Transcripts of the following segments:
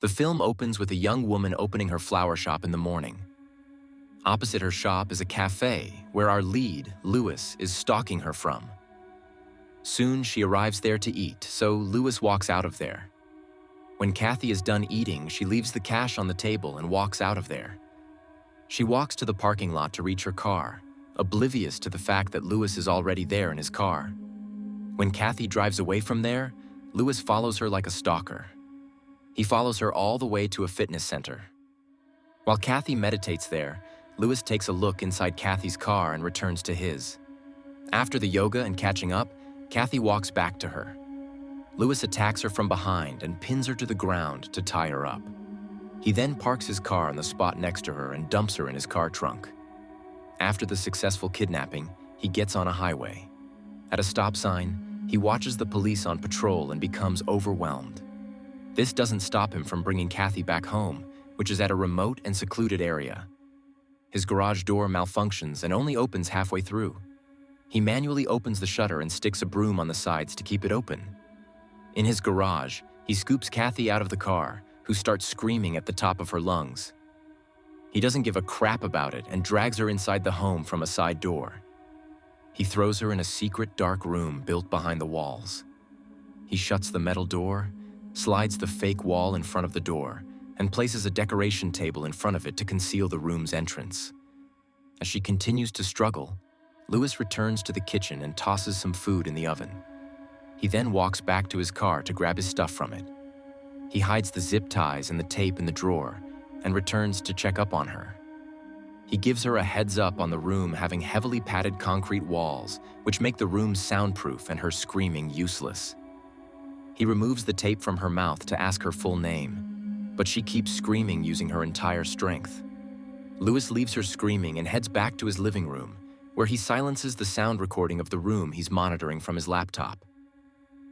The film opens with a young woman opening her flower shop in the morning. Opposite her shop is a cafe where our lead, Lewis, is stalking her from. Soon she arrives there to eat, so Lewis walks out of there. When Kathy is done eating, she leaves the cash on the table and walks out of there. She walks to the parking lot to reach her car, oblivious to the fact that Lewis is already there in his car. When Kathy drives away from there, Lewis follows her like a stalker. He follows her all the way to a fitness center. While Kathy meditates there, Lewis takes a look inside Kathy's car and returns to his. After the yoga and catching up, Kathy walks back to her. Lewis attacks her from behind and pins her to the ground to tie her up. He then parks his car on the spot next to her and dumps her in his car trunk. After the successful kidnapping, he gets on a highway. At a stop sign, he watches the police on patrol and becomes overwhelmed. This doesn't stop him from bringing Kathy back home, which is at a remote and secluded area. His garage door malfunctions and only opens halfway through. He manually opens the shutter and sticks a broom on the sides to keep it open. In his garage, he scoops Kathy out of the car, who starts screaming at the top of her lungs. He doesn't give a crap about it and drags her inside the home from a side door. He throws her in a secret dark room built behind the walls. He shuts the metal door, slides the fake wall in front of the door, and places a decoration table in front of it to conceal the room's entrance. As she continues to struggle, Lewis returns to the kitchen and tosses some food in the oven. He then walks back to his car to grab his stuff from it. He hides the zip ties and the tape in the drawer and returns to check up on her. He gives her a heads up on the room having heavily padded concrete walls, which make the room soundproof and her screaming useless. He removes the tape from her mouth to ask her full name, but she keeps screaming using her entire strength. Lewis leaves her screaming and heads back to his living room, where he silences the sound recording of the room he's monitoring from his laptop.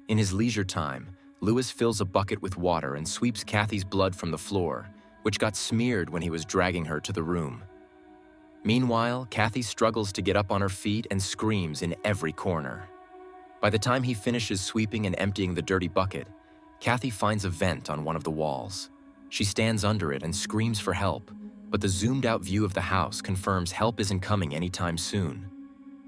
In his leisure time, Lewis fills a bucket with water and sweeps Kathy's blood from the floor, which got smeared when he was dragging her to the room. Meanwhile, Kathy struggles to get up on her feet and screams in every corner. By the time he finishes sweeping and emptying the dirty bucket, Kathy finds a vent on one of the walls. She stands under it and screams for help, but the zoomed-out view of the house confirms help isn't coming anytime soon.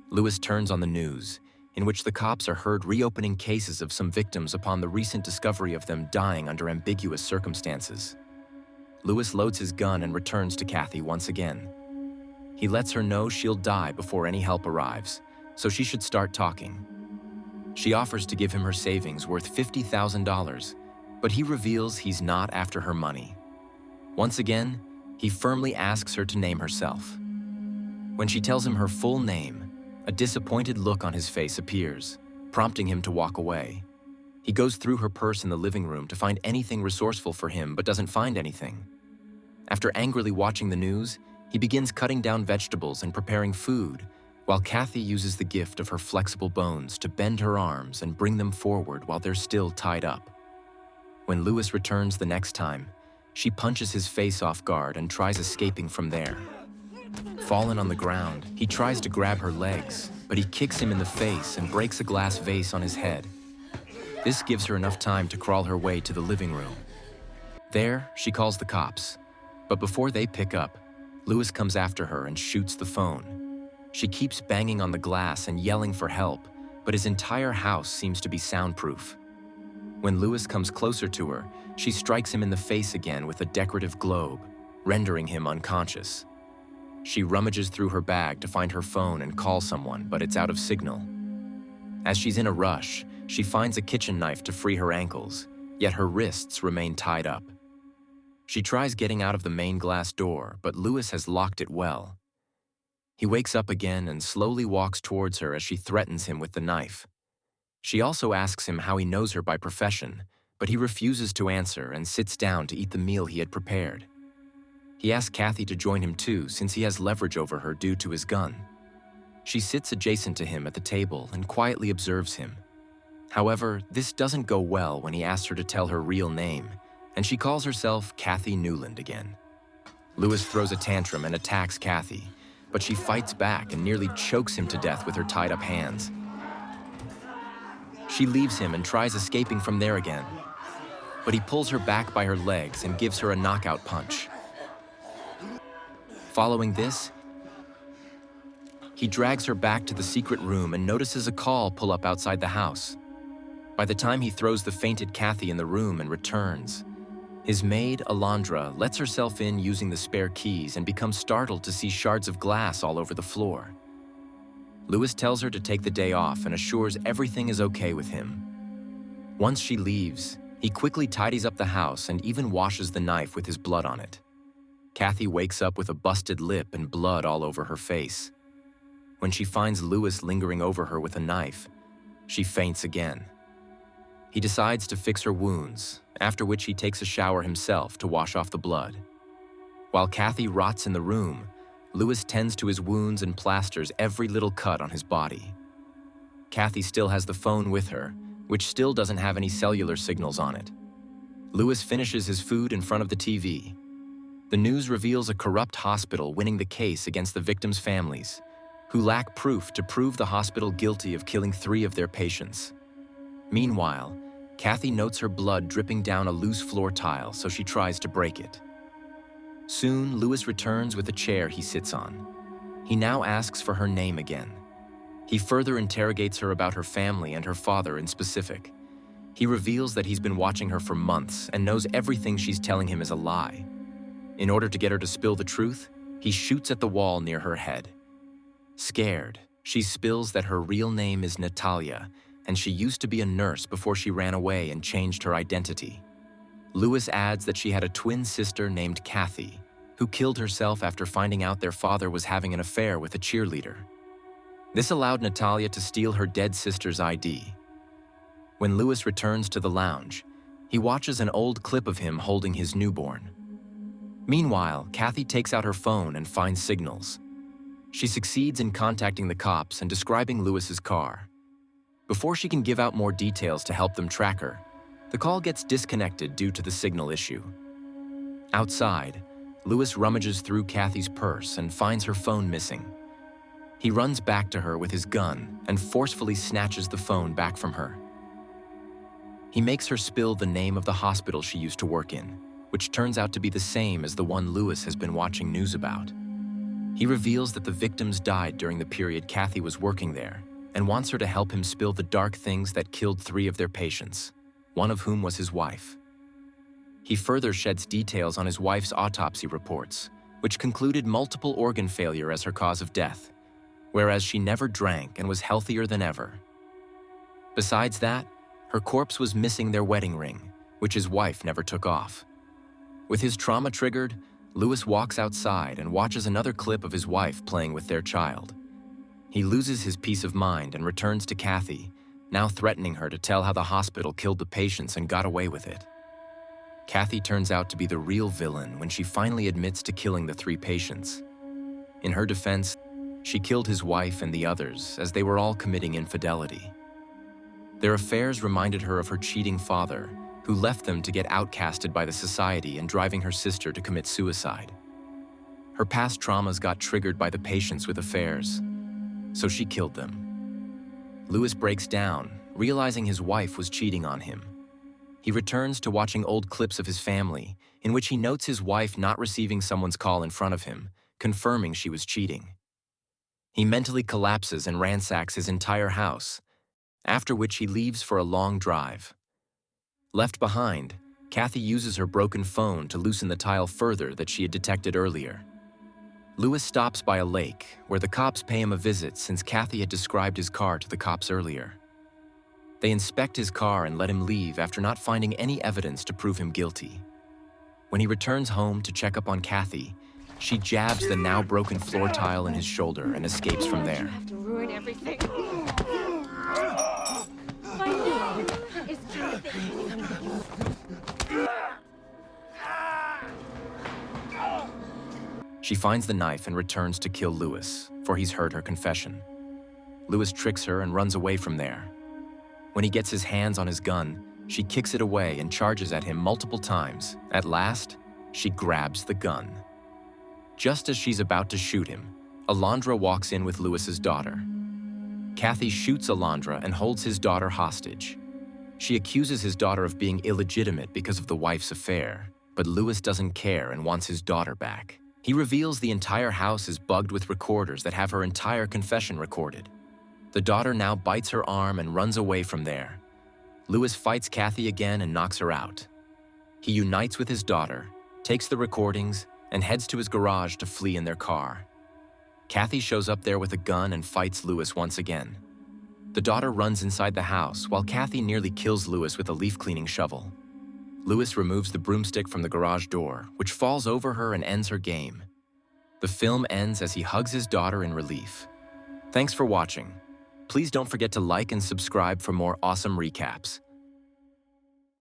Lewis turns on the news, in which the cops are heard reopening cases of some victims upon the recent discovery of them dying under ambiguous circumstances. Lewis loads his gun and returns to Kathy once again. He lets her know she'll die before any help arrives, so she should start talking. She offers to give him her savings worth $50,000, but he reveals he's not after her money. Once again, he firmly asks her to name herself. When she tells him her full name, a disappointed look on his face appears, prompting him to walk away. He goes through her purse in the living room to find anything resourceful for him, but doesn't find anything. After angrily watching the news, he begins cutting down vegetables and preparing food, while Kathy uses the gift of her flexible bones to bend her arms and bring them forward while they're still tied up. When Lewis returns the next time, she punches his face off guard and tries escaping from there. Fallen on the ground, he tries to grab her legs, but he kicks him in the face and breaks a glass vase on his head. This gives her enough time to crawl her way to the living room. There, she calls the cops, but before they pick up, Lewis comes after her and shoots the phone. She keeps banging on the glass and yelling for help, but his entire house seems to be soundproof. When Lewis comes closer to her, she strikes him in the face again with a decorative globe, rendering him unconscious. She rummages through her bag to find her phone and call someone, but it's out of signal. As she's in a rush, she finds a kitchen knife to free her ankles, yet her wrists remain tied up. She tries getting out of the main glass door, but Lewis has locked it well. He wakes up again and slowly walks towards her as she threatens him with the knife. She also asks him how he knows her by profession, but he refuses to answer and sits down to eat the meal he had prepared. He asks Kathy to join him too, since he has leverage over her due to his gun. She sits adjacent to him at the table and quietly observes him. However, this doesn't go well when he asks her to tell her real name, and she calls herself Kathy Newland again. Lewis throws a tantrum and attacks Kathy, but she fights back and nearly chokes him to death with her tied-up hands. She leaves him and tries escaping from there again. but he pulls her back by her legs and gives her a knockout punch. Following this, he drags her back to the secret room and notices a call pull up outside the house. By the time he throws the fainted Kathy in the room and returns, his maid, Alondra, lets herself in using the spare keys and becomes startled to see shards of glass all over the floor. Lewis tells her to take the day off and assures everything is okay with him. Once she leaves, he quickly tidies up the house and even washes the knife with his blood on it. Kathy wakes up with a busted lip and blood all over her face. When she finds Lewis lingering over her with a knife, she faints again. He decides to fix her wounds, after which he takes a shower himself to wash off the blood. While Kathy rots in the room, Lewis tends to his wounds and plasters every little cut on his body. Kathy still has the phone with her, which still doesn't have any cellular signals on it. Lewis finishes his food in front of the TV. The news reveals a corrupt hospital winning the case against the victims' families, who lack proof to prove the hospital guilty of killing 3 of their patients. Meanwhile, Kathy notes her blood dripping down a loose floor tile, so she tries to break it. Soon, Lewis returns with a chair he sits on. He now asks for her name again. He further interrogates her about her family and her father in specific. He reveals that he's been watching her for months and knows everything she's telling him is a lie. In order to get her to spill the truth, he shoots at the wall near her head. Scared, she spills that her real name is Natalia, and she used to be a nurse before she ran away and changed her identity. Lewis adds that she had a twin sister named Kathy, who killed herself after finding out their father was having an affair with a cheerleader. This allowed Natalia to steal her dead sister's ID. When Lewis returns to the lounge, he watches an old clip of him holding his newborn. Meanwhile, Kathy takes out her phone and finds signals. She succeeds in contacting the cops and describing Lewis's car. Before she can give out more details to help them track her, the call gets disconnected due to the signal issue. Outside, Lewis rummages through Kathy's purse and finds her phone missing. He runs back to her with his gun and forcefully snatches the phone back from her. He makes her spill the name of the hospital she used to work in, which turns out to be the same as the one Lewis has been watching news about. He reveals that the victims died during the period Kathy was working there and wants her to help him spill the dark things that killed 3 of their patients, one of whom was his wife. He further sheds details on his wife's autopsy reports, which concluded multiple organ failure as her cause of death, whereas she never drank and was healthier than ever. Besides that, her corpse was missing their wedding ring, which his wife never took off. With his trauma triggered, Lewis walks outside and watches another clip of his wife playing with their child. He loses his peace of mind and returns to Kathy, now threatening her to tell how the hospital killed the patients and got away with it. Kathy turns out to be the real villain when she finally admits to killing the 3 patients. In her defense, she killed his wife and the others as they were all committing infidelity. Their affairs reminded her of her cheating father, who left them to get outcasted by the society and driving her sister to commit suicide. Her past traumas got triggered by the patients with affairs, so she killed them. Lewis breaks down, realizing his wife was cheating on him. He returns to watching old clips of his family, in which he notes his wife not receiving someone's call in front of him, confirming she was cheating. He mentally collapses and ransacks his entire house, after which he leaves for a long drive. Left behind, Kathy uses her broken phone to loosen the tile further that she had detected earlier. Lewis stops by a lake, where the cops pay him a visit since Kathy had described his car to the cops earlier. They inspect his car and let him leave after not finding any evidence to prove him guilty. When he returns home to check up on Kathy, she jabs the now broken floor tile in his shoulder and escapes from there. You have to ruin everything. My name is everything. She finds the knife and returns to kill Lewis, for he's heard her confession. Lewis tricks her and runs away from there. When he gets his hands on his gun, she kicks it away and charges at him multiple times. At last, she grabs the gun. Just as she's about to shoot him, Alondra walks in with Lewis's daughter. Kathy shoots Alondra and holds his daughter hostage. She accuses his daughter of being illegitimate because of the wife's affair, but Lewis doesn't care and wants his daughter back. He reveals the entire house is bugged with recorders that have her entire confession recorded. The daughter now bites her arm and runs away from there. Lewis fights Kathy again and knocks her out. He unites with his daughter, takes the recordings, and heads to his garage to flee in their car. Kathy shows up there with a gun and fights Lewis once again. The daughter runs inside the house while Kathy nearly kills Lewis with a leaf-cleaning shovel. Lewis removes the broomstick from the garage door, which falls over her and ends her game. The film ends as he hugs his daughter in relief. Thanks for watching. Please don't forget to like and subscribe for more awesome recaps.